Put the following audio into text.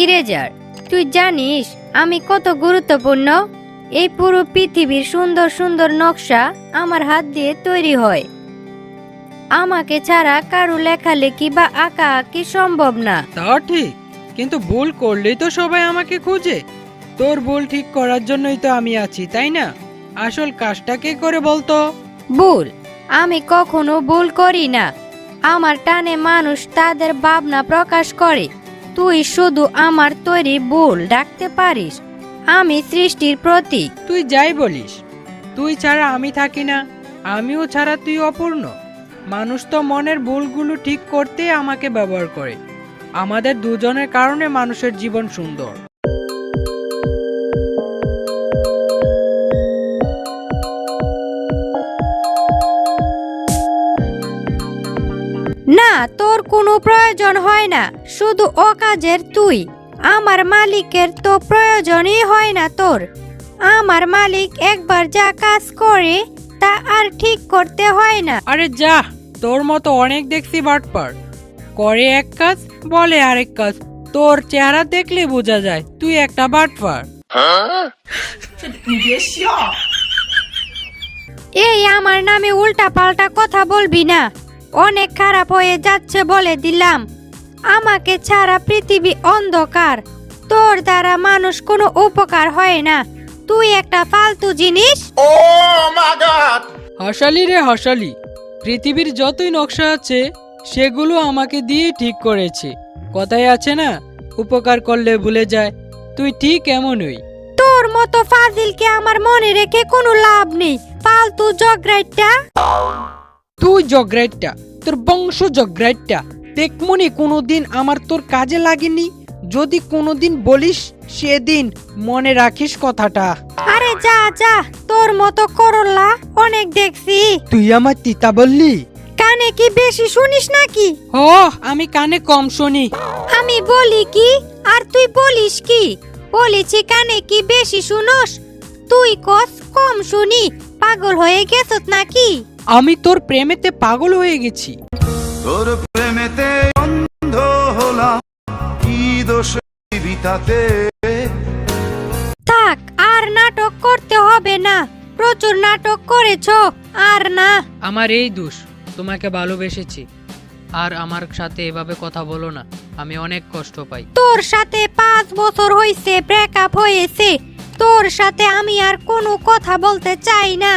Eraser, তুই জানিস আমি কত গুরুত্বপূর্ণ? এই পুরো পৃথিবীর সুন্দর সুন্দর নকশা আমার হাত দিয়ে তৈরি হয়। আমাকে ছাড়া কারো লেখালেখি বা আঁকা আঁকি সম্ভব না। তা ঠিক, কিন্তু ভুল করলেই তো সবাই আমাকে খুঁজে। তোর ভুল ঠিক করার জন্যই তো আমি আছি, তাই না? আসল কাজটা কে করে বলতো? ভুল? আমি কখনো ভুল করি না। আমার টানে মানুষ তাদের ভাবনা প্রকাশ করে। তুই শুধু আমার তৈরি ভুল ডাকতে পারিস। আমি সৃষ্টির প্রতীক। তুই যাই বলিস, তুই ছাড়া আমি থাকি না, আমিও ছাড়া তুই অপূর্ণ। মানুষ তো মনের ভুলগুলো ঠিক করতে আমাকে ব্যবহার করে। আমাদের দুজনের কারণে মানুষের জীবন সুন্দর। না, তোর কোনো প্রয়োজন হয় না, শুধু অকাজের তুই। আমার মালিকের তো প্রয়োজনই হয় না তোর। আমার মালিক একবার যা কাজ করে তা আর ঠিক করতে হয় না। আরে যা, তোর মতো অনেক দেখছি বাটপার, করে এক কাজ বলে আরেক কাজ। তোর চেহারা দেখলে বোঝা যায় তুই একটা বাটপার। এই আমার নামে উল্টা পাল্টা কথা বলবি না, অনেক খারাপ হয়ে যাচ্ছে বলে দিলাম। আমাকে ছাড়া পৃথিবী অন্ধকার। তোর দ্বারা মানুষ কোনো উপকার হয় না। তুই একটা ফালতু জিনিস। হাসালি রে হাসালি, পৃথিবীর যতই নকশা আছে সেগুলো আমাকে দিয়ে ঠিক করেছে। কথায় আছে না, উপকার করলে ভুলে যায়। তুই ঠিক এমনই। তোর মতো ফাজিলকে আমার মনে রেখে কোনো লাভ নেই, ফালতু জগরাইটটা। তুই জগরাইটটা, তোর বংশ জগরাইটটা। দেখমনি কোনোদিন আমার তোর কাজে লাগেনি। যদি কোনোদিন বলিস সেদিন মনে রাখিস কথাটা। আরে যা যা, তোর মতো করলা অনেক দেখছি। তুই আমার তিতা বললি? কানে কি বেশি শুনিস নাকি? ও, আমি কানে কম শুনি। আমি বলি কি আর তুই বলিস কি? বলেছি কানে কি বেশি শুনোস? তুই কস কম শুনি। পাগল হয়ে গেছত নাকি? আমি তোর প্রেমেতে পাগল হয়ে গেছি। তোর প্রেমেতে অন্ধ হলাম, কি দোষ বিতাতে। থাক, আর নাটক করতে হবে না। প্রচুর নাটক করেছো, আর না। আমার এই দোষ, তোমাকে ভালোবেসেছি। আর আমার সাথে এভাবে কথা বলো না, আমি অনেক কষ্ট পাই। তোর সাথে 5 বছর হইছে ব্রেকআপ হয়েছে। তোর সাথে আমি আর কোনো কথা বলতে চাই না।